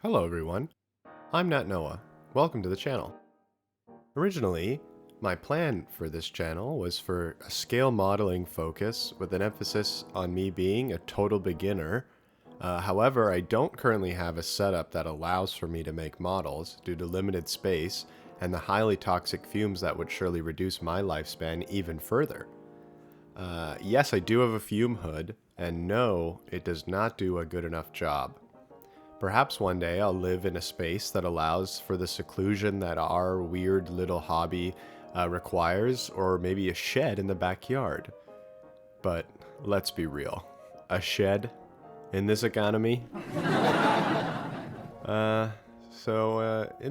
Hello everyone, I'm Nat Noah. Welcome to the channel. Originally, my plan for this channel was for a scale modeling focus with an emphasis on me being a total beginner. However, I don't currently have a setup that allows for me to make models due to limited space and the highly toxic fumes that would surely reduce my lifespan even further. Yes, I do have a fume hood, and no, it does not do a good enough job. Perhaps one day I'll live in a space that allows for the seclusion that our weird little hobby requires, or maybe a shed in the backyard. But let's be real, a shed in this economy? In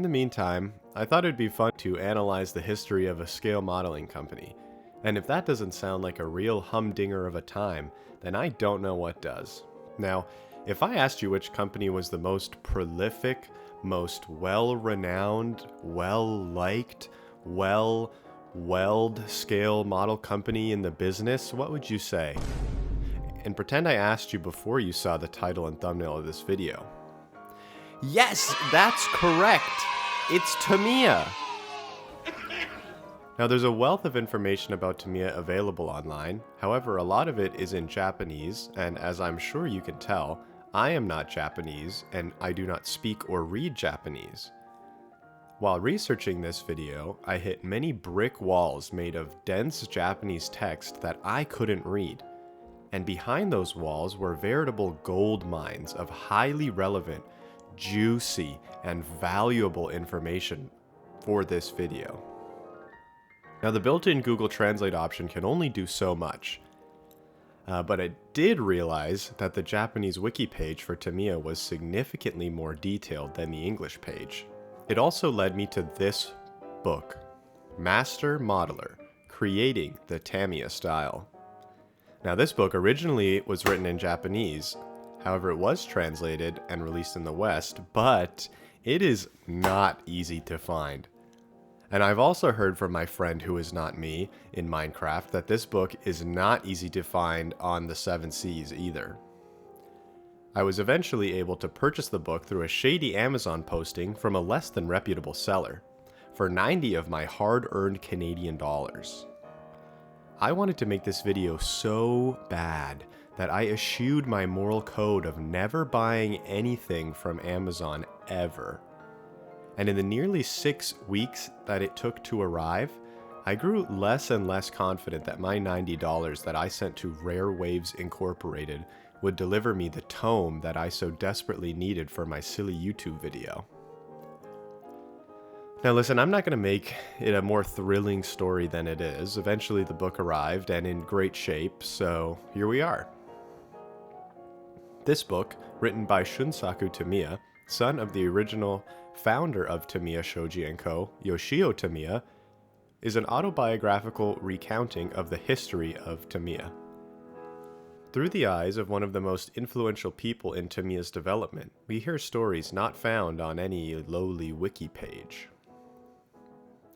the meantime, I thought it'd be fun to analyze the history of a scale modeling company. And if that doesn't sound like a real humdinger of a time, then I don't know what does. Now, if I asked you which company was the most prolific, most well-renowned, well-liked, well-weld scale model company in the business, what would you say? And pretend I asked you before you saw the title and thumbnail of this video. Yes, that's correct! It's Tamiya! Now, there's a wealth of information about Tamiya available online. However, a lot of it is in Japanese, and as I'm sure you can tell, I am not Japanese, and I do not speak or read Japanese. While researching this video, I hit many brick walls made of dense Japanese text that I couldn't read. And behind those walls were veritable gold mines of highly relevant, juicy, and valuable information for this video. Now, the built-in Google Translate option can only do so much. But I did realize that the Japanese wiki page for Tamiya was significantly more detailed than the English page. It also led me to this book, Master Modeler, Creating the Tamiya Style. Now, this book originally was written in Japanese. However, it was translated and released in the West, but it is not easy to find. And I've also heard from my friend who is not me in Minecraft that this book is not easy to find on the 7 Seas either. I was eventually able to purchase the book through a shady Amazon posting from a less than reputable seller for 90 of my hard-earned Canadian dollars. I wanted to make this video so bad that I eschewed my moral code of never buying anything from Amazon ever. And in the nearly 6 weeks that it took to arrive, I grew less and less confident that my $90 that I sent to Rare Waves Incorporated would deliver me the tome that I so desperately needed for my silly YouTube video. Now listen, I'm not going to make it a more thrilling story than it is. Eventually the book arrived and in great shape, so here we are. This book, written by Shunsaku Tamiya, son of the original founder of Tamiya Shoji & Co., Yoshio Tamiya, is an autobiographical recounting of the history of Tamiya. Through the eyes of one of the most influential people in Tamiya's development, we hear stories not found on any lowly wiki page.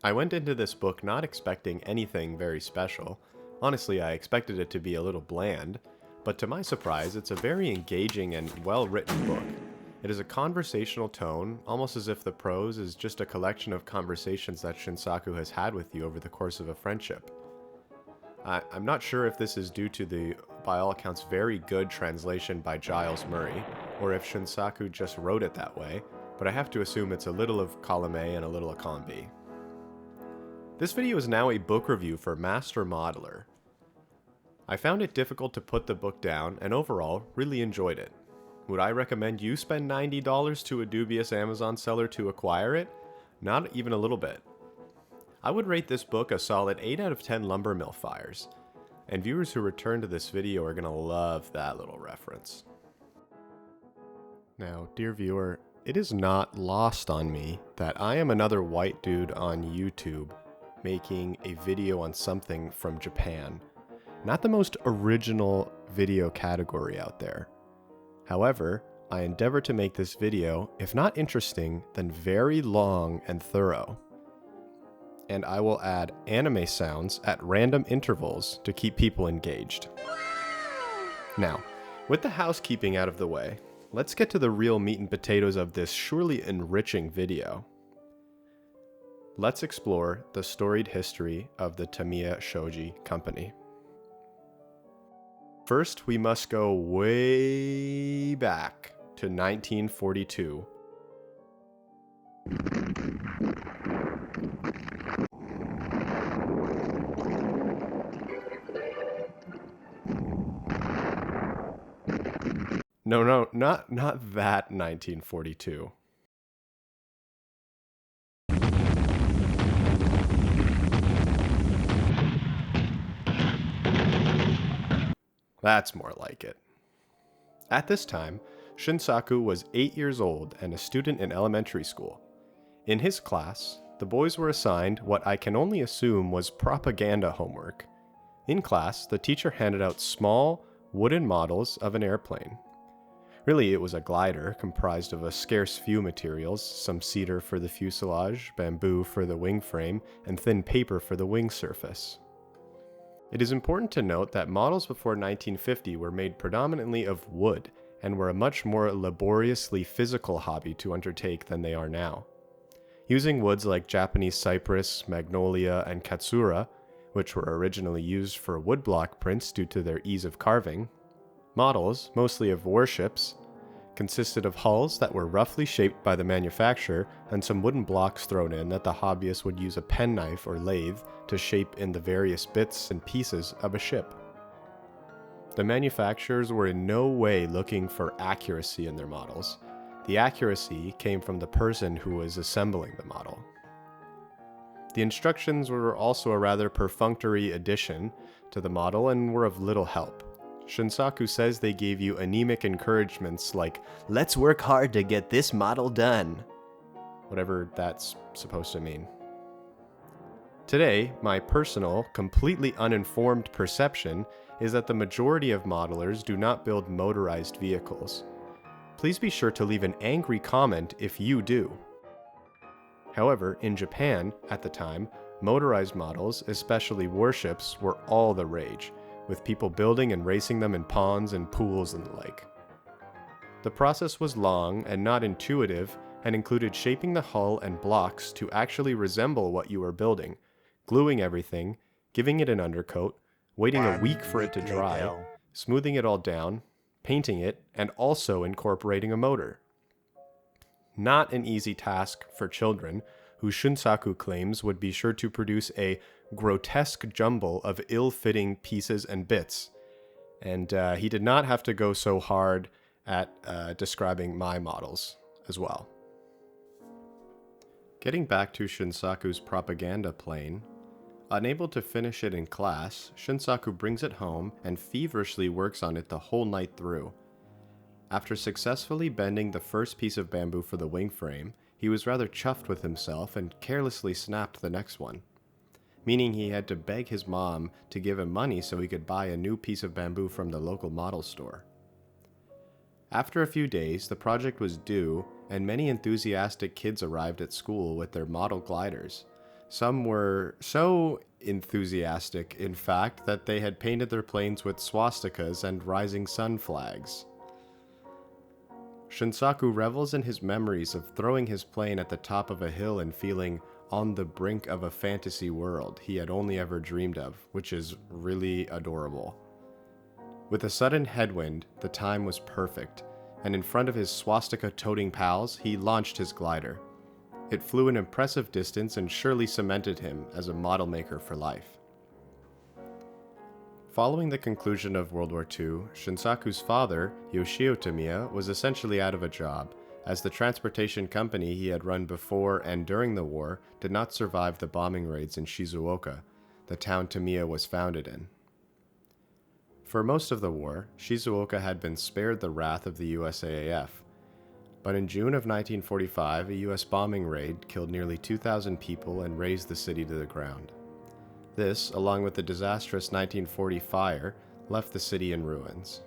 I went into this book not expecting anything very special. Honestly, I expected it to be a little bland, but to my surprise, it's a very engaging and well-written book. It is a conversational tone, almost as if the prose is just a collection of conversations that Shunsaku has had with you over the course of a friendship. I'm not sure if this is due to the, by all accounts, very good translation by Giles Murray, or if Shunsaku just wrote it that way, but I have to assume it's a little of column A and a little of column B. This video is now a book review for Master Modeler. I found it difficult to put the book down, and overall, really enjoyed it. Would I recommend you spend $90 to a dubious Amazon seller to acquire it? Not even a little bit. I would rate this book a solid 8 out of 10 lumber mill fires, and viewers who return to this video are going to love that little reference. Now, dear viewer, it is not lost on me that I am another white dude on YouTube making a video on something from Japan. Not the most original video category out there. However, I endeavor to make this video, if not interesting, then very long and thorough. And I will add anime sounds at random intervals to keep people engaged. Now, with the housekeeping out of the way, let's get to the real meat and potatoes of this surely enriching video. Let's explore the storied history of the Tamiya Shoji Company. First, we must go way back to 1942. No, not that 1942. That's more like it. At this time, Shunsaku was 8 years old and a student in elementary school. In his class, the boys were assigned what I can only assume was propaganda homework. In class, the teacher handed out small, wooden models of an airplane. Really, it was a glider comprised of a scarce few materials, some cedar for the fuselage, bamboo for the wing frame, and thin paper for the wing surface. It is important to note that models before 1950 were made predominantly of wood and were a much more laboriously physical hobby to undertake than they are now. Using woods like Japanese cypress, magnolia, and katsura, which were originally used for woodblock prints due to their ease of carving, models, mostly of warships, consisted of hulls that were roughly shaped by the manufacturer and some wooden blocks thrown in that the hobbyist would use a penknife or lathe to shape in the various bits and pieces of a ship. The manufacturers were in no way looking for accuracy in their models. The accuracy came from the person who was assembling the model. The instructions were also a rather perfunctory addition to the model and were of little help. Shunsaku says they gave you anemic encouragements like, "Let's work hard to get this model done," whatever that's supposed to mean. Today, my personal, completely uninformed perception is that the majority of modelers do not build motorized vehicles. Please be sure to leave an angry comment if you do. However, in Japan, at the time, motorized models, especially warships, were all the rage, with people building and racing them in ponds and pools and the like. The process was long and not intuitive and included shaping the hull and blocks to actually resemble what you were building, gluing everything, giving it an undercoat, waiting a week for it to dry, smoothing it all down, painting it, and also incorporating a motor. Not an easy task for children, who Shunsaku claims would be sure to produce a grotesque jumble of ill-fitting pieces and bits. And he did not have to go so hard at describing my models as well. Getting back to Shunsaku's propaganda plane, unable to finish it in class, Shunsaku brings it home and feverishly works on it the whole night through. After successfully bending the first piece of bamboo for the wing frame, he was rather chuffed with himself and carelessly snapped the next one, meaning he had to beg his mom to give him money so he could buy a new piece of bamboo from the local model store. After a few days, the project was due, and many enthusiastic kids arrived at school with their model gliders. Some were so enthusiastic, in fact, that they had painted their planes with swastikas and rising sun flags. Shunsaku revels in his memories of throwing his plane at the top of a hill and feeling on the brink of a fantasy world he had only ever dreamed of, which is really adorable. With a sudden headwind, the time was perfect, and in front of his swastika-toting pals, he launched his glider. It flew an impressive distance and surely cemented him as a model maker for life. Following the conclusion of World War II, Shunsaku's father, Yoshio Tamiya, was essentially out of a job, as the transportation company he had run before and during the war did not survive the bombing raids in Shizuoka, the town Tamiya was founded in. For most of the war, Shizuoka had been spared the wrath of the USAAF, but in June of 1945, a US bombing raid killed nearly 2,000 people and razed the city to the ground. This, along with the disastrous 1940 fire, left the city in ruins.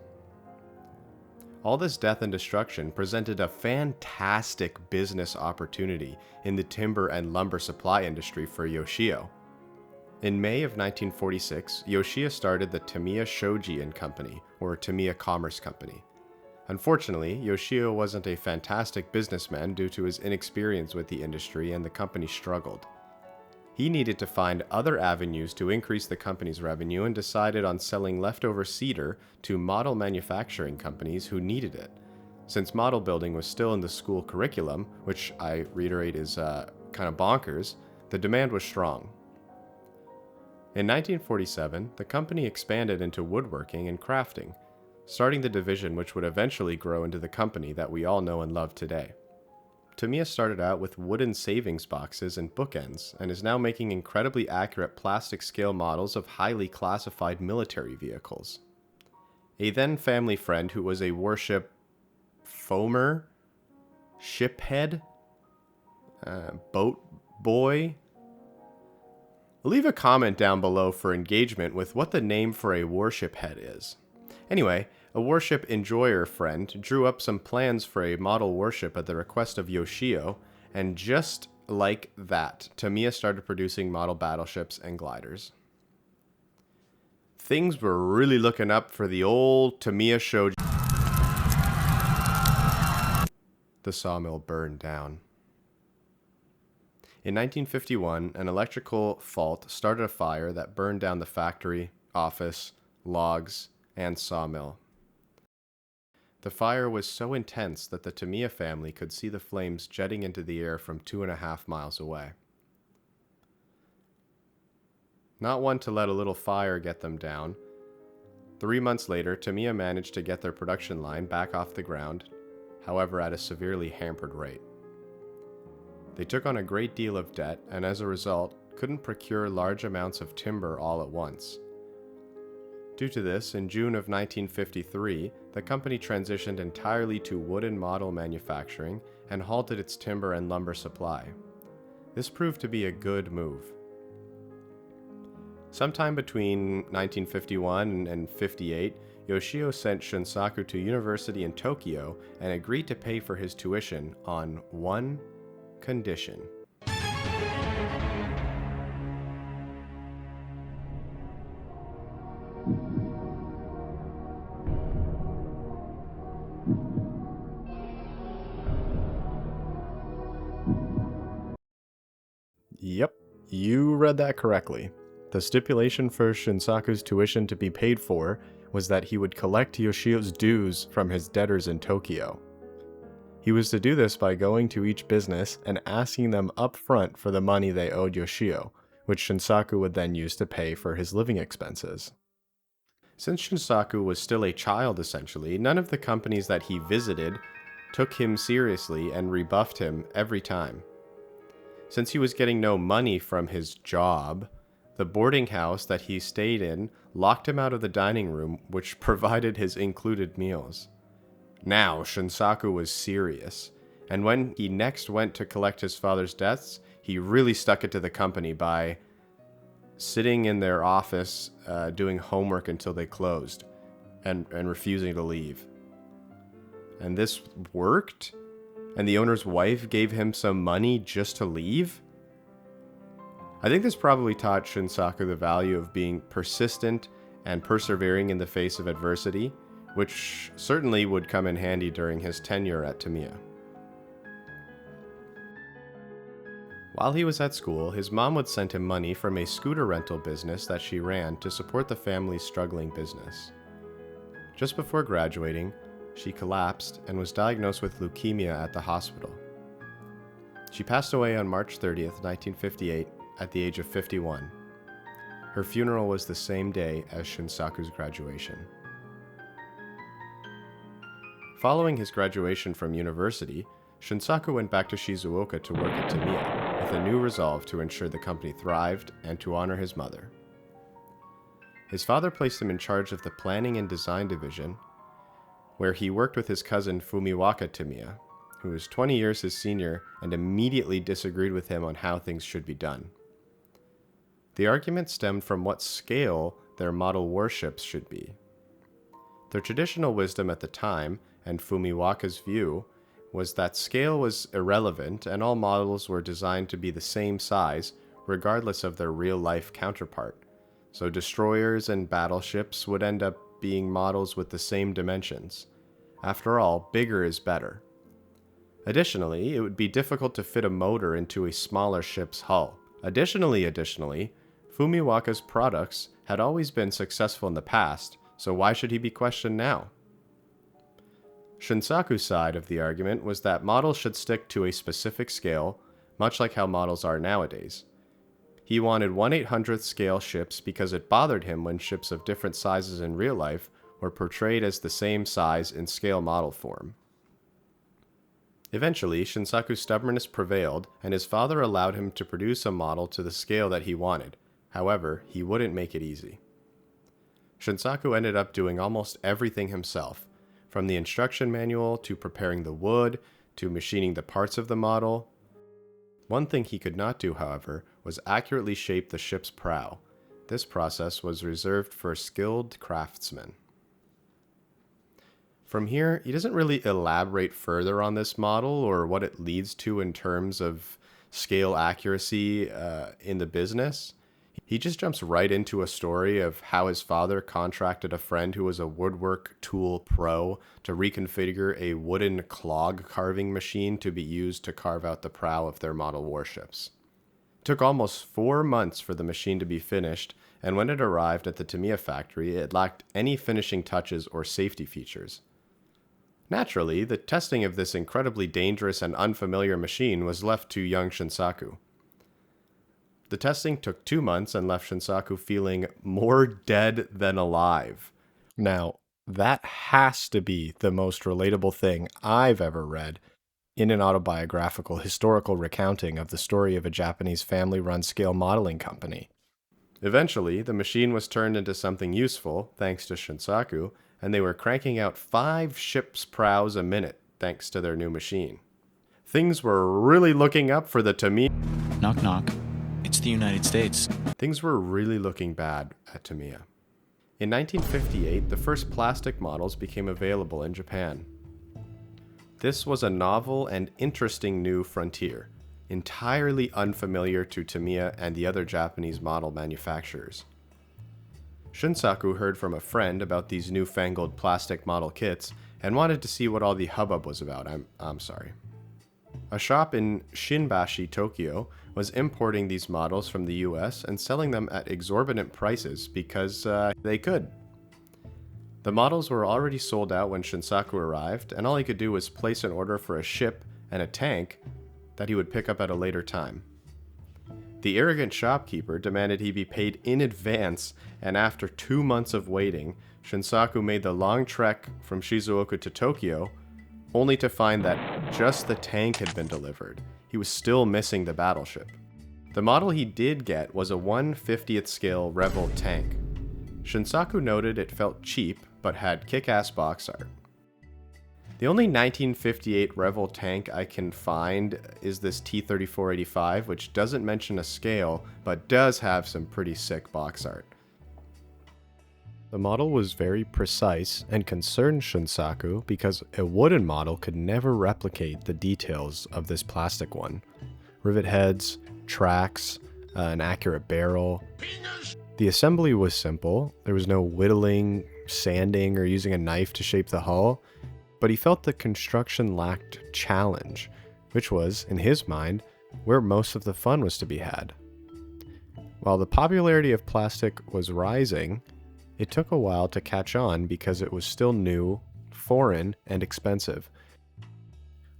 All this death and destruction presented a fantastic business opportunity in the timber and lumber supply industry for Yoshio. In May of 1946, Yoshio started the Tamiya Shoji and Company, or Tamiya Commerce Company. Unfortunately, Yoshio wasn't a fantastic businessman due to his inexperience with the industry, and the company struggled. He needed to find other avenues to increase the company's revenue and decided on selling leftover cedar to model manufacturing companies who needed it. Since model building was still in the school curriculum, which I reiterate is kind of bonkers, the demand was strong. In 1947, the company expanded into woodworking and crafting, starting the division which would eventually grow into the company that we all know and love today. Tamiya started out with wooden savings boxes and bookends, and is now making incredibly accurate plastic scale models of highly classified military vehicles. A then family friend who was a warship foamer, shiphead, boat boy. Leave a comment down below for engagement with what the name for a warship head is. Anyway, a warship enjoyer friend drew up some plans for a model warship at the request of Yoshio, and just like that, Tamiya started producing model battleships and gliders. Things were really looking up for the old Tamiya show. The sawmill burned down. In 1951, an electrical fault started a fire that burned down the factory, office, logs, and sawmill. The fire was so intense that the Tamiya family could see the flames jetting into the air from 2.5 miles away. Not one to let a little fire get them down, 3 months later, Tamiya managed to get their production line back off the ground, however at a severely hampered rate. They took on a great deal of debt, and as a result, couldn't procure large amounts of timber all at once. Due to this, in June of 1953, the company transitioned entirely to wooden model manufacturing and halted its timber and lumber supply. This proved to be a good move. Sometime between 1951 and 58, Yoshio sent Shunsaku to university in Tokyo and agreed to pay for his tuition on one condition. Yep, you read that correctly. The stipulation for Shunsaku's tuition to be paid for was that he would collect Yoshio's dues from his debtors in Tokyo. He was to do this by going to each business and asking them up front for the money they owed Yoshio, which Shunsaku would then use to pay for his living expenses. Since Shunsaku was still a child essentially, none of the companies that he visited took him seriously and rebuffed him every time. Since he was getting no money from his job, the boarding house that he stayed in locked him out of the dining room, which provided his included meals. Now, Shunsaku was serious, and when he next went to collect his father's debts, he really stuck it to the company by sitting in their office doing homework until they closed and refusing to leave. And this worked? And the owner's wife gave him some money just to leave? I think this probably taught Shunsaku the value of being persistent and persevering in the face of adversity, which certainly would come in handy during his tenure at Tamiya. While he was at school, his mom would send him money from a scooter rental business that she ran to support the family's struggling business. Just before graduating, she collapsed and was diagnosed with leukemia at the hospital. She passed away on March 30th, 1958, at the age of 51. Her funeral was the same day as Shunsaku's graduation. Following his graduation from university, Shunsaku went back to Shizuoka to work at Tamiya, with a new resolve to ensure the company thrived and to honor his mother. His father placed him in charge of the planning and design division, where he worked with his cousin Fumiwaka Tamiya, who was 20 years his senior and immediately disagreed with him on how things should be done. The argument stemmed from what scale their model warships should be. Their traditional wisdom at the time, and Fumiwaka's view, was that scale was irrelevant and all models were designed to be the same size, regardless of their real-life counterpart. So destroyers and battleships would end up being models with the same dimensions. After all, bigger is better. Additionally, it would be difficult to fit a motor into a smaller ship's hull. Additionally, Fumiwaka's products had always been successful in the past, so why should he be questioned now? Shunsaku's side of the argument was that models should stick to a specific scale, much like how models are nowadays. He wanted 1/800th scale ships because it bothered him when ships of different sizes in real life were portrayed as the same size in scale model form. Eventually, Shunsaku's stubbornness prevailed, and his father allowed him to produce a model to the scale that he wanted. However, he wouldn't make it easy. Shunsaku ended up doing almost everything himself, from the instruction manual to preparing the wood to machining the parts of the model. One thing he could not do, however, was accurately shape the ship's prow. This process was reserved for skilled craftsmen. From here, he doesn't really elaborate further on this model or what it leads to in terms of scale accuracy in the business. He just jumps right into a story of how his father contracted a friend who was a woodwork tool pro to reconfigure a wooden clog carving machine to be used to carve out the prow of their model warships. It took almost 4 months for the machine to be finished, and when it arrived at the Tamiya factory, it lacked any finishing touches or safety features. Naturally, the testing of this incredibly dangerous and unfamiliar machine was left to young Shunsaku. The testing took 2 months and left Shunsaku feeling more dead than alive. Now, that has to be the most relatable thing I've ever read in an autobiographical historical recounting of the story of a Japanese family-run scale modeling company. Eventually, the machine was turned into something useful, thanks to Shunsaku, and they were cranking out 5 ship's prows a minute, thanks to their new machine. Things were really looking up for the Tamiya. Knock knock. It's the United States. Things were really looking bad at Tamiya. In 1958, the first plastic models became available in Japan. This was a novel and interesting new frontier, entirely unfamiliar to Tamiya and the other Japanese model manufacturers. Shunsaku heard from a friend about these newfangled plastic model kits and wanted to see what all the hubbub was about. I'm sorry. A shop in Shinbashi, Tokyo, was importing these models from the US and selling them at exorbitant prices because they could. The models were already sold out when Shunsaku arrived, and all he could do was place an order for a ship and a tank that he would pick up at a later time. The arrogant shopkeeper demanded he be paid in advance, and after 2 months of waiting, Shunsaku made the long trek from Shizuoka to Tokyo, only to find that just the tank had been delivered. He was still missing the battleship. The model he did get was a 1/50th scale Revolt tank. Shunsaku noted it felt cheap, but had kick-ass box art. The only 1958 Revolt tank I can find is this T-3485, which doesn't mention a scale, but does have some pretty sick box art. The model was very precise and concerned Shunsaku because a wooden model could never replicate the details of this plastic one. Rivet heads, tracks, an accurate barrel. The assembly was simple. There was no whittling, sanding, or using a knife to shape the hull, but he felt the construction lacked challenge, which was, in his mind, where most of the fun was to be had. While the popularity of plastic was rising, it took a while to catch on because it was still new, foreign, and expensive.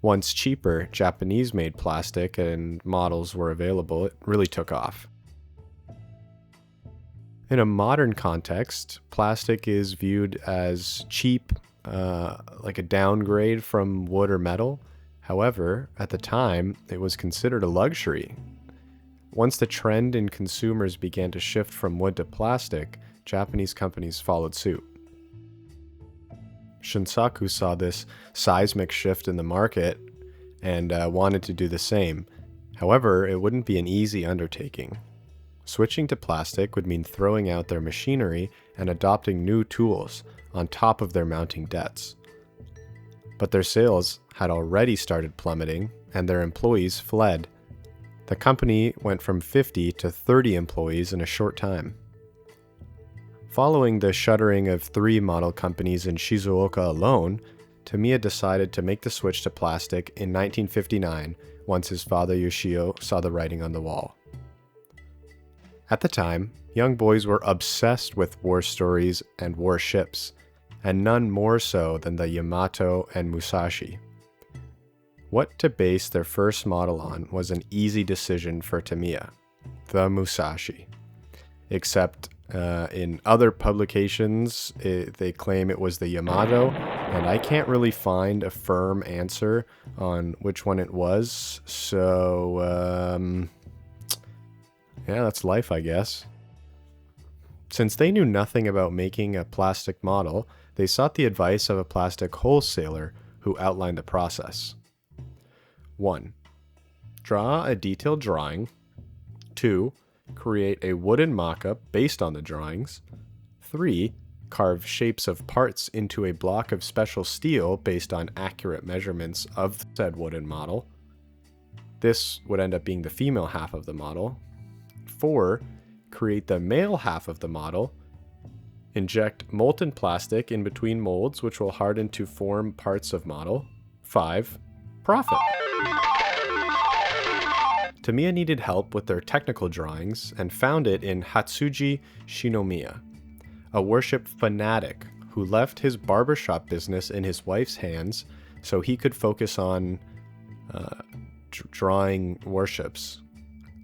Once cheaper Japanese-made plastic and models were available, it really took off. In a modern context, plastic is viewed as cheap, like a downgrade from wood or metal. However, at the time, it was considered a luxury. Once the trend in consumers began to shift from wood to plastic, Japanese companies followed suit. Shunsaku saw this seismic shift in the market and wanted to do the same. However, it wouldn't be an easy undertaking. Switching to plastic would mean throwing out their machinery and adopting new tools on top of their mounting debts. But their sales had already started plummeting, and their employees fled. The company went from 50 to 30 employees in a short time. Following the shuttering of 3 model companies in Shizuoka alone, Tamiya decided to make the switch to plastic in 1959 once his father Yoshio saw the writing on the wall. At the time, young boys were obsessed with war stories and war ships, and none more so than the Yamato and Musashi. What to base their first model on was an easy decision for Tamiya, the Musashi. Except in other publications, they claim it was the Yamato, and I can't really find a firm answer on which one it was, so yeah, that's life, I guess. Since they knew nothing about making a plastic model, they sought the advice of a plastic wholesaler who outlined the process. 1. Draw a detailed drawing. 2. Create a wooden mock-up based on the drawings. 3. Carve shapes of parts into a block of special steel based on accurate measurements of said wooden model. This would end up being the female half of the model. 4. Create the male half of the model. Inject molten plastic in between molds, which will harden to form parts of model. 5. Profit. Tamiya needed help with their technical drawings and found it in Hatsuji Shinomiya, a worship fanatic who left his barbershop business in his wife's hands so he could focus on drawing worships,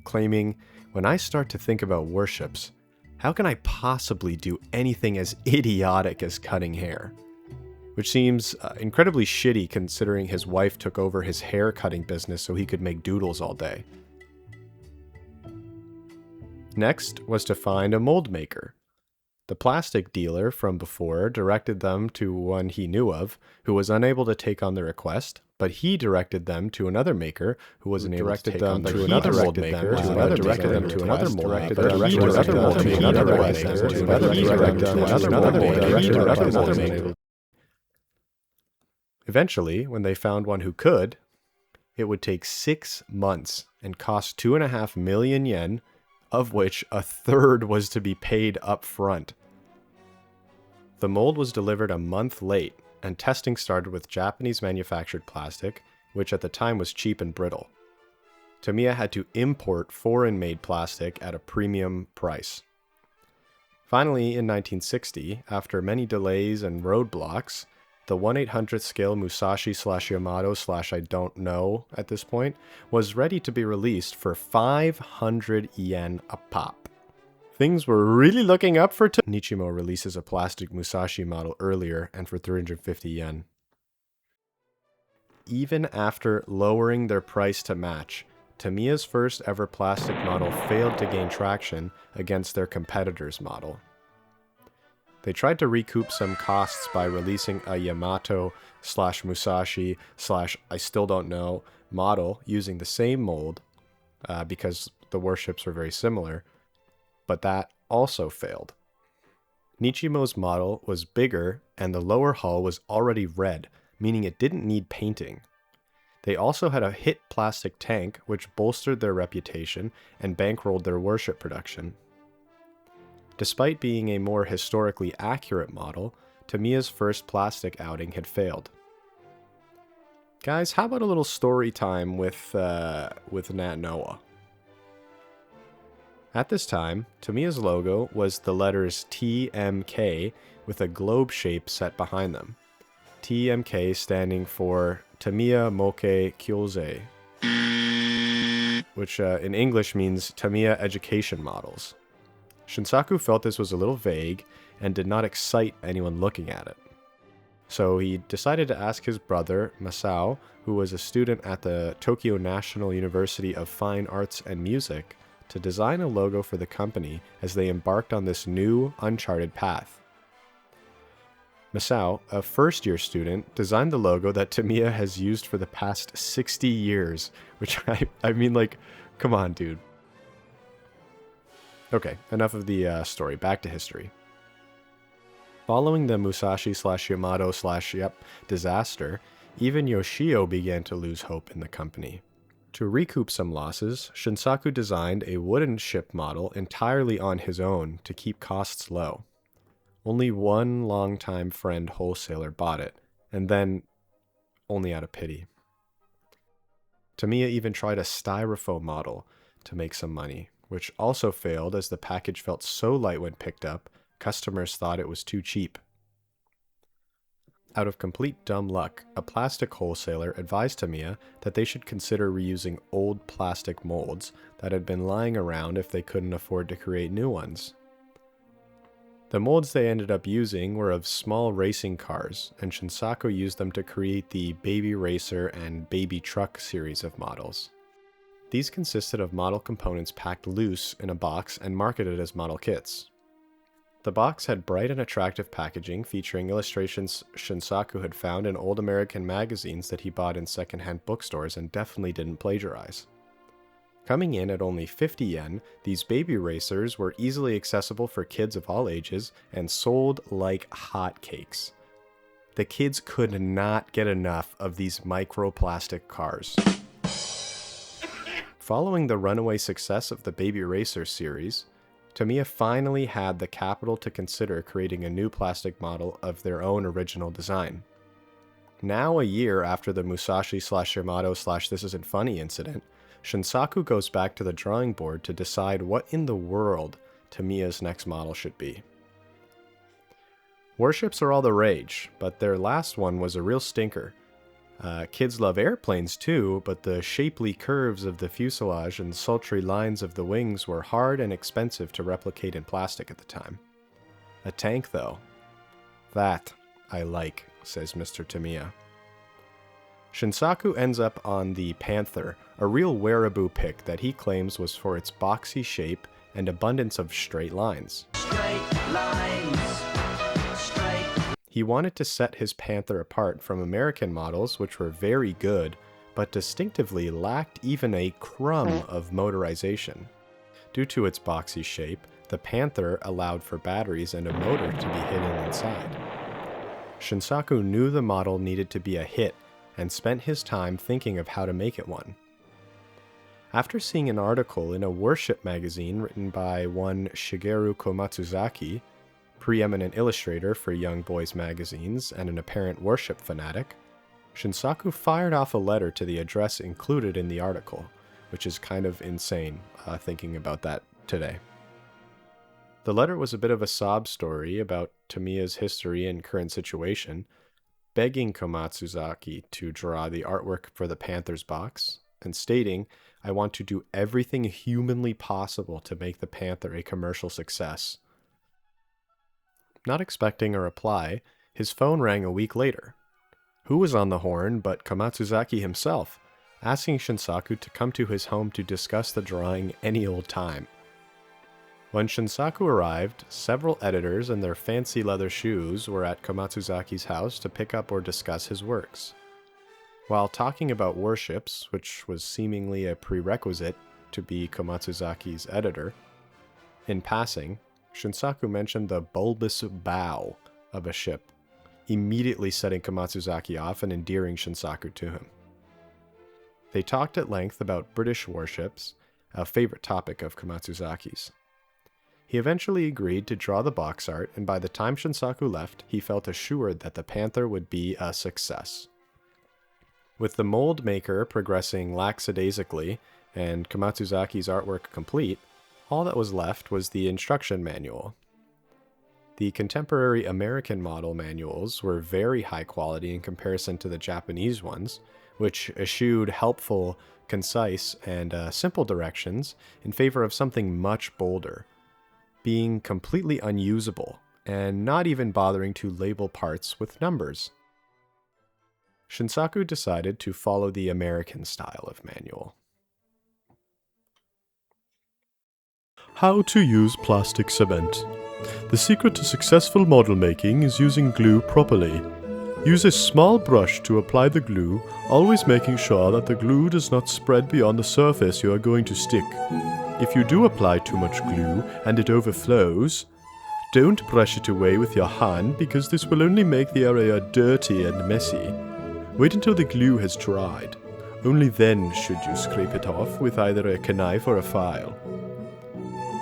claiming, "When I start to think about worships, how can I possibly do anything as idiotic as cutting hair?" Which seems incredibly shitty considering his wife took over his hair cutting business so he could make doodles all day. Next was to find a mold maker. The plastic dealer from before directed them to one he knew of, who was unable to take on the request, but he directed them to another maker who was unable to take on the request. Another mold maker, directed them to another mold maker, directed another mold. Eventually, when they found one who could, it would take 6 months and cost 2.5 million yen, of which a third was to be paid up front. The mold was delivered a month late, and testing started with Japanese manufactured plastic, which at the time was cheap and brittle. Tamiya had to import foreign-made plastic at a premium price. Finally, in 1960, after many delays and roadblocks, the 1/800th scale Musashi/Yamato/ I don't know at this point was ready to be released for 500 yen a pop. Things were really looking up for Nichimo releases a plastic Musashi model earlier and for 350 yen. Even after lowering their price to match, Tamiya's first ever plastic model failed to gain traction against their competitor's model. They tried to recoup some costs by releasing a Yamato/Musashi/ I still don't know model using the same mold because the warships were very similar, but that also failed. Nichimo's model was bigger and the lower hull was already red, meaning it didn't need painting. They also had a hit plastic tank which bolstered their reputation and bankrolled their warship production. Despite being a more historically accurate model, Tamiya's first plastic outing had failed. Guys, how about a little story time with Nat Noah? At this time, Tamiya's logo was the letters TMK with a globe shape set behind them. TMK standing for Tamiya Moke Kyosei, which in English means Tamiya Education Models. Shunsaku felt this was a little vague and did not excite anyone looking at it. So he decided to ask his brother, Masao, who was a student at the Tokyo National University of Fine Arts and Music, to design a logo for the company as they embarked on this new, uncharted path. Masao, a first-year student, designed the logo that Tamiya has used for the past 60 years, which I mean, like, come on, dude. Okay, enough of the story. Back to history. Following the Musashi/Yamato/ disaster, even Yoshio began to lose hope in the company. To recoup some losses, Shunsaku designed a wooden ship model entirely on his own to keep costs low. Only one longtime friend wholesaler bought it, and then only out of pity. Tamiya even tried a styrofoam model to make some money, which also failed as the package felt so light when picked up, customers thought it was too cheap. Out of complete dumb luck, a plastic wholesaler advised Tamiya that they should consider reusing old plastic molds that had been lying around if they couldn't afford to create new ones. The molds they ended up using were of small racing cars, and Shunsaku used them to create the Baby Racer and Baby Truck series of models. These consisted of model components packed loose in a box and marketed as model kits. The box had bright and attractive packaging featuring illustrations Shunsaku had found in old American magazines that he bought in secondhand bookstores and definitely didn't plagiarize. Coming in at only 50 yen, these baby racers were easily accessible for kids of all ages and sold like hotcakes. The kids could not get enough of these microplastic cars. Following the runaway success of the Baby Racer series, Tamiya finally had the capital to consider creating a new plastic model of their own original design. Now, a year after the Musashi/Yamato/This Isn't Funny incident, Shunsaku goes back to the drawing board to decide what in the world Tamiya's next model should be. Warships are all the rage, but their last one was a real stinker. Kids love airplanes too, but the shapely curves of the fuselage and sultry lines of the wings were hard and expensive to replicate in plastic at the time. A tank, though. That I like, says Mr. Tamiya. Shunsaku ends up on the Panther, a real wearaboo pick that he claims was for its boxy shape and abundance of straight lines. He wanted to set his Panther apart from American models, which were very good, but distinctively lacked even a crumb of motorization. Due to its boxy shape, the Panther allowed for batteries and a motor to be hidden inside. Shunsaku knew the model needed to be a hit and spent his time thinking of how to make it one. After seeing an article in a worship magazine written by one Shigeru Komatsuzaki, preeminent illustrator for young boys' magazines and an apparent worship fanatic, Shunsaku fired off a letter to the address included in the article, which is kind of insane, thinking about that today. The letter was a bit of a sob story about Tamiya's history and current situation, begging Komatsuzaki to draw the artwork for the Panther's box, and stating, "I want to do everything humanly possible to make the Panther a commercial success." Not expecting a reply, his phone rang a week later. Who was on the horn but Komatsuzaki himself, asking Shunsaku to come to his home to discuss the drawing any old time. When Shunsaku arrived, several editors in their fancy leather shoes were at Komatsuzaki's house to pick up or discuss his works. While talking about warships, which was seemingly a prerequisite to be Komatsuzaki's editor, in passing, Shunsaku mentioned the bulbous bow of a ship, immediately setting Komatsuzaki off and endearing Shunsaku to him. They talked at length about British warships, a favorite topic of Komatsuzaki's. He eventually agreed to draw the box art, and by the time Shunsaku left, he felt assured that the Panther would be a success. With the mold maker progressing lackadaisically and Komatsuzaki's artwork complete, all that was left was the instruction manual. The contemporary American model manuals were very high quality in comparison to the Japanese ones, which eschewed helpful, concise, and simple directions in favor of something much bolder, being completely unusable and not even bothering to label parts with numbers. Shunsaku decided to follow the American style of manual. How to use plastic cement. The secret to successful model making is using glue properly. Use a small brush to apply the glue, always making sure that the glue does not spread beyond the surface you are going to stick. If you do apply too much glue and it overflows, don't brush it away with your hand because this will only make the area dirty and messy. Wait until the glue has dried. Only then should you scrape it off with either a knife or a file.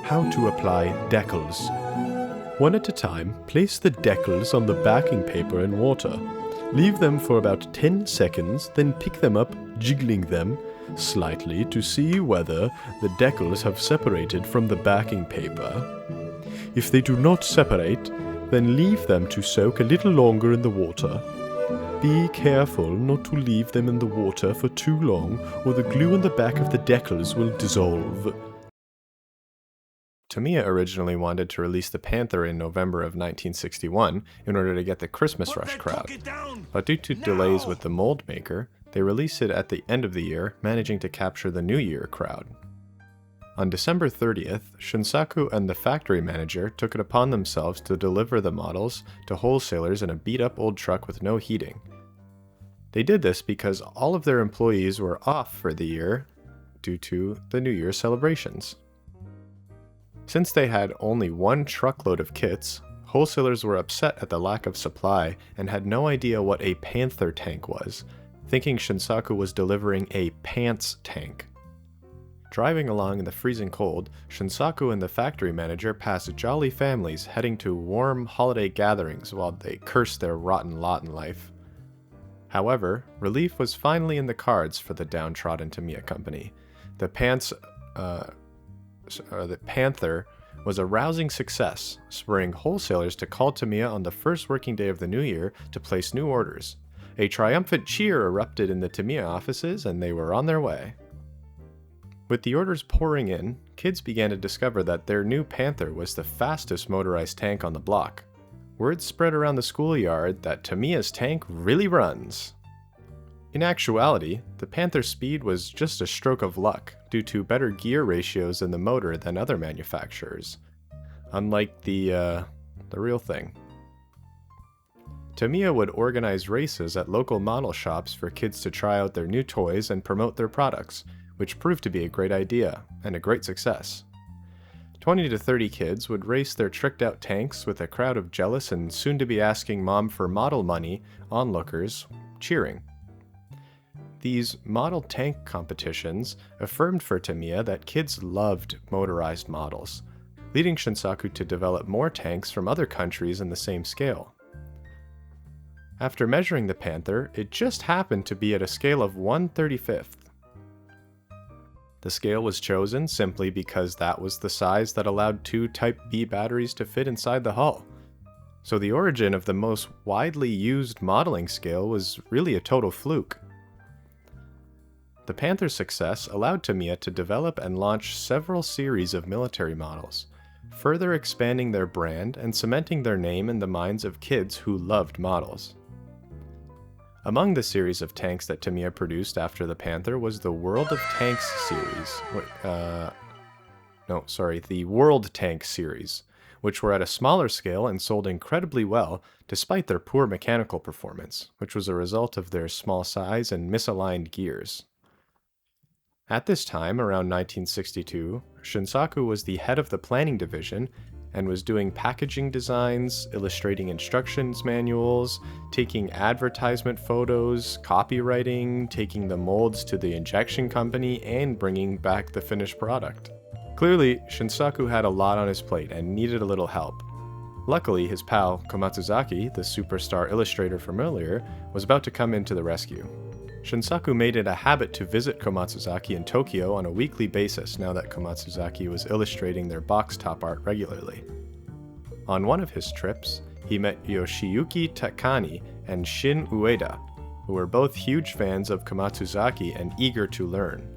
How to apply decals. One at a time, place the decals on the backing paper in water. Leave them for about 10 seconds, then pick them up, jiggling them slightly to see whether the decals have separated from the backing paper. If they do not separate, then leave them to soak a little longer in the water. Be careful not to leave them in the water for too long, or the glue on the back of the decals will dissolve. Tamiya originally wanted to release the Panther in November of 1961 in order to get the Christmas rush crowd, but due to delays with the mold maker, they released it at the end of the year, managing to capture the New Year crowd. On December 30th, Shunsaku and the factory manager took it upon themselves to deliver the models to wholesalers in a beat-up old truck with no heating. They did this because all of their employees were off for the year due to the New Year celebrations. Since they had only one truckload of kits, wholesalers were upset at the lack of supply and had no idea what a Panther tank was, thinking Shunsaku was delivering a pants tank. Driving along in the freezing cold, Shunsaku and the factory manager passed jolly families heading to warm holiday gatherings while they cursed their rotten lot in life. However, relief was finally in the cards for the downtrodden Tamiya company. The Panther was a rousing success, spurring wholesalers to call Tamiya on the first working day of the new year to place new orders. A triumphant cheer erupted in the Tamiya offices, and they were on their way. With the orders pouring in, kids began to discover that their new Panther was the fastest motorized tank on the block. Word spread around the schoolyard that Tamiya's tank really runs. In actuality, the Panther's speed was just a stroke of luck due to better gear ratios in the motor than other manufacturers, unlike the real thing. Tamiya would organize races at local model shops for kids to try out their new toys and promote their products, which proved to be a great idea and a great success. 20 to 30 kids would race their tricked-out tanks with a crowd of jealous and soon-to-be-asking mom for model money onlookers cheering. These model tank competitions affirmed for Tamiya that kids loved motorized models, leading Shunsaku to develop more tanks from other countries in the same scale. After measuring the Panther, it just happened to be at a scale of 1/35. The scale was chosen simply because that was the size that allowed 2 Type B batteries to fit inside the hull. So the origin of the most widely used modeling scale was really a total fluke. The Panther's success allowed Tamiya to develop and launch several series of military models, further expanding their brand and cementing their name in the minds of kids who loved models. Among the series of tanks that Tamiya produced after the Panther was the World of Tanks series. The World Tank series, which were at a smaller scale and sold incredibly well despite their poor mechanical performance, which was a result of their small size and misaligned gears. At this time, around 1962, Shunsaku was the head of the planning division and was doing packaging designs, illustrating instructions manuals, taking advertisement photos, copywriting, taking the molds to the injection company, and bringing back the finished product. Clearly, Shunsaku had a lot on his plate and needed a little help. Luckily, his pal Komatsuzaki, the superstar illustrator from earlier, was about to come in to the rescue. Shunsaku made it a habit to visit Komatsuzaki in Tokyo on a weekly basis now that Komatsuzaki was illustrating their box top art regularly. On one of his trips, he met Yoshiyuki Takani and Shin Ueda, who were both huge fans of Komatsuzaki and eager to learn.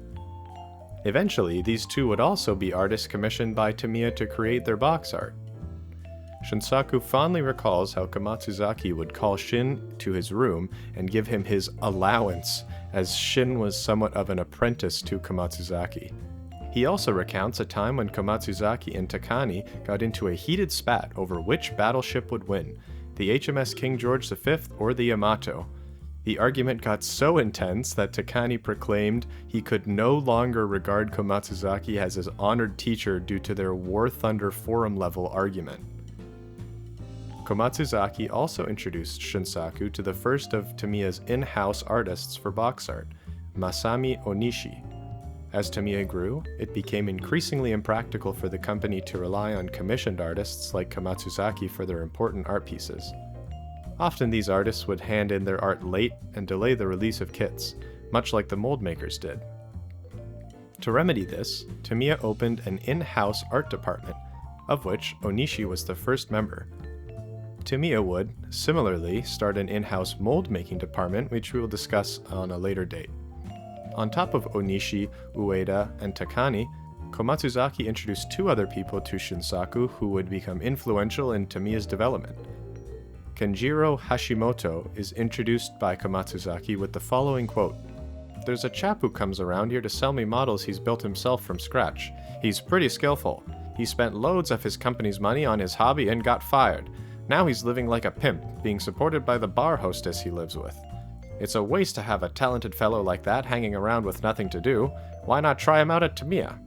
Eventually, these two would also be artists commissioned by Tamiya to create their box art. Shunsaku fondly recalls how Komatsuzaki would call Shin to his room and give him his allowance, as Shin was somewhat of an apprentice to Komatsuzaki. He also recounts a time when Komatsuzaki and Takani got into a heated spat over which battleship would win, the HMS King George V or the Yamato. The argument got so intense that Takani proclaimed he could no longer regard Komatsuzaki as his honored teacher due to their War Thunder forum-level argument. Komatsuzaki also introduced Shunsaku to the first of Tamiya's in-house artists for box art, Masami Onishi. As Tamiya grew, it became increasingly impractical for the company to rely on commissioned artists like Komatsuzaki for their important art pieces. Often these artists would hand in their art late and delay the release of kits, much like the mold makers did. To remedy this, Tamiya opened an in-house art department, of which Onishi was the first member. Tamiya would, similarly, start an in-house mold-making department, which we will discuss on a later date. On top of Onishi, Ueda, and Takani, Komatsuzaki introduced two other people to Shunsaku who would become influential in Tamiya's development. Kenjiro Hashimoto is introduced by Komatsuzaki with the following quote: "There's a chap who comes around here to sell me models he's built himself from scratch. He's pretty skillful. He spent loads of his company's money on his hobby and got fired. Now he's living like a pimp, being supported by the bar hostess he lives with. It's a waste to have a talented fellow like that hanging around with nothing to do. Why not try him out at Tamiya?"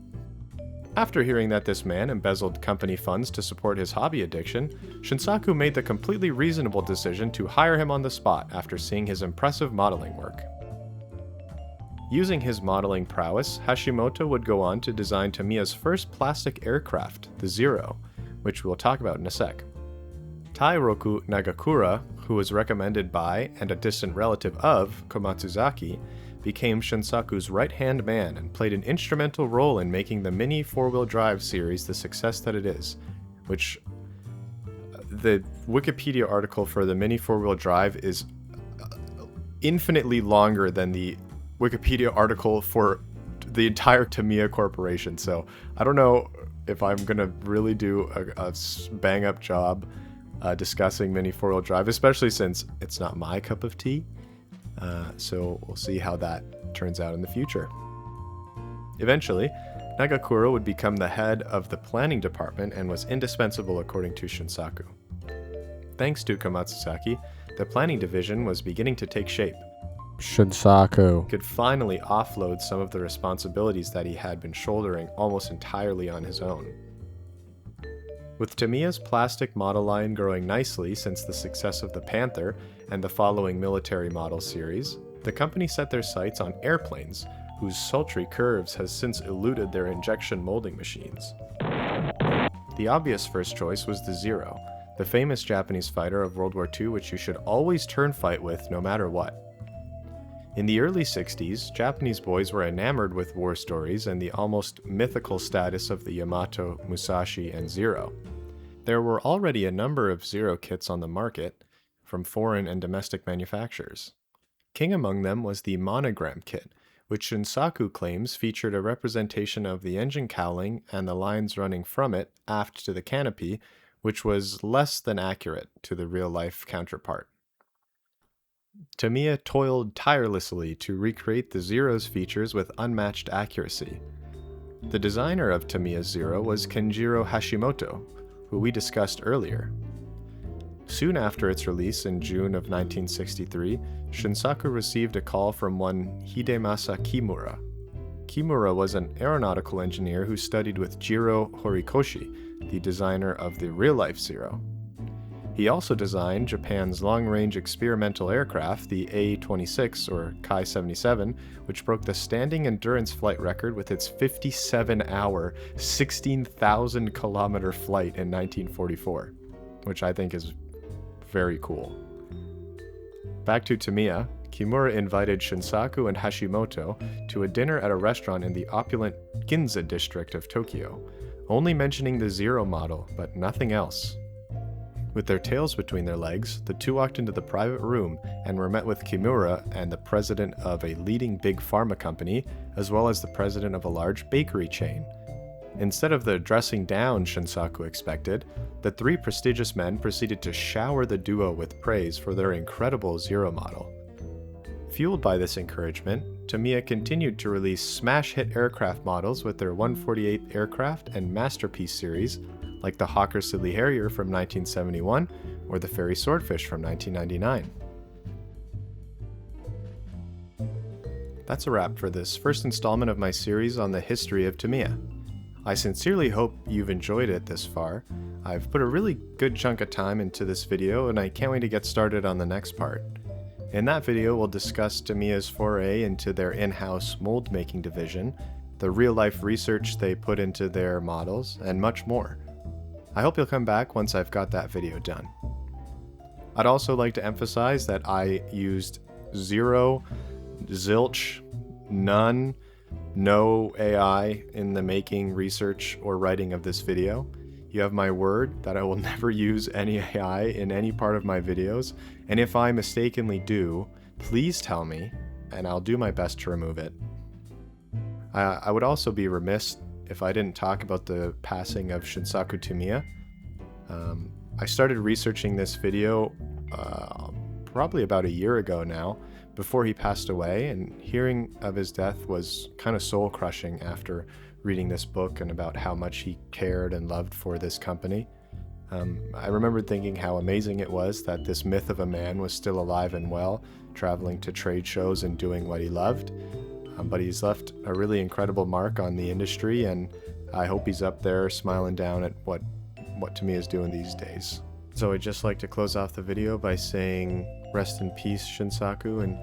After hearing that this man embezzled company funds to support his hobby addiction, Shunsaku made the completely reasonable decision to hire him on the spot after seeing his impressive modeling work. Using his modeling prowess, Hashimoto would go on to design Tamiya's first plastic aircraft, the Zero, which we'll talk about in a sec. Tairoku Nagakura, who was recommended by and a distant relative of Komatsuzaki, became Shunsaku's right-hand man and played an instrumental role in making the mini four-wheel drive series the success that it is, which the Wikipedia article for the mini four-wheel drive is infinitely longer than the Wikipedia article for the entire Tamiya Corporation, so I don't know if I'm gonna really do a bang-up job discussing mini four-wheel drive, especially since it's not my cup of tea. So we'll see how that turns out in the future. Eventually, Nagakura would become the head of the planning department and was indispensable according to Shunsaku. Thanks to Komatsuzaki, the planning division was beginning to take shape. Shunsaku Could finally offload some of the responsibilities that he had been shouldering almost entirely on his own. With Tamiya's plastic model line growing nicely since the success of the Panther and the following military model series, the company set their sights on airplanes, whose sultry curves has since eluded their injection molding machines. The obvious first choice was the Zero, the famous Japanese fighter of World War II which you should always turn fight with no matter what. In the early 60s, Japanese boys were enamored with war stories and the almost mythical status of the Yamato, Musashi, and Zero. There were already a number of Zero kits on the market, from foreign and domestic manufacturers. King among them was the Monogram kit, which Shunsaku claims featured a representation of the engine cowling and the lines running from it aft to the canopy, which was less than accurate to the real-life counterpart. Tamiya toiled tirelessly to recreate the Zero's features with unmatched accuracy. The designer of Tamiya's Zero was Kenjiro Hashimoto, who we discussed earlier. Soon after its release in June of 1963, Shunsaku received a call from one Hidemasa Kimura. Kimura was an aeronautical engineer who studied with Jiro Horikoshi, the designer of the real-life Zero. He also designed Japan's long-range experimental aircraft, the A-26 or Kai-77, which broke the standing endurance flight record with its 57-hour, 16,000-kilometer flight in 1944, which I think is very cool. Back to Tamiya, Kimura invited Shunsaku and Hashimoto to a dinner at a restaurant in the opulent Ginza district of Tokyo, only mentioning the Zero model, but nothing else. With their tails between their legs, the two walked into the private room and were met with Kimura and the president of a leading big pharma company, as well as the president of a large bakery chain. Instead of the dressing down Shunsaku expected, the three prestigious men proceeded to shower the duo with praise for their incredible Zero model. Fueled by this encouragement, Tamiya continued to release smash-hit aircraft models with their 148th Aircraft and Masterpiece series, like the Hawker Siddeley Harrier from 1971 or the Fairy Swordfish from 1999. That's a wrap for this first installment of my series on the history of Tamiya. I sincerely hope you've enjoyed it this far. I've put a really good chunk of time into this video and I can't wait to get started on the next part. In that video, we'll discuss Tamiya's foray into their in-house mold-making division, the real-life research they put into their models, and much more. I hope you'll come back once I've got that video done. I'd also like to emphasize that I used zero, zilch, none, no AI in the making, research, or writing of this video. You have my word that I will never use any AI in any part of my videos, and if I mistakenly do, please tell me, and I'll do my best to remove it. I would also be remiss if I didn't talk about the passing of Shunsaku Tamiya. I started researching this video probably about a year ago now, before he passed away, and hearing of his death was kind of soul-crushing after reading this book and about how much he cared and loved for this company. I remembered thinking how amazing it was that this myth of a man was still alive and well, traveling to trade shows and doing what he loved. But he's left a really incredible mark on the industry, and I hope he's up there smiling down at what Tamiya is doing these days. So I'd just like to close off the video by saying rest in peace, Shunsaku, and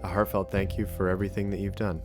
a heartfelt thank you for everything that you've done.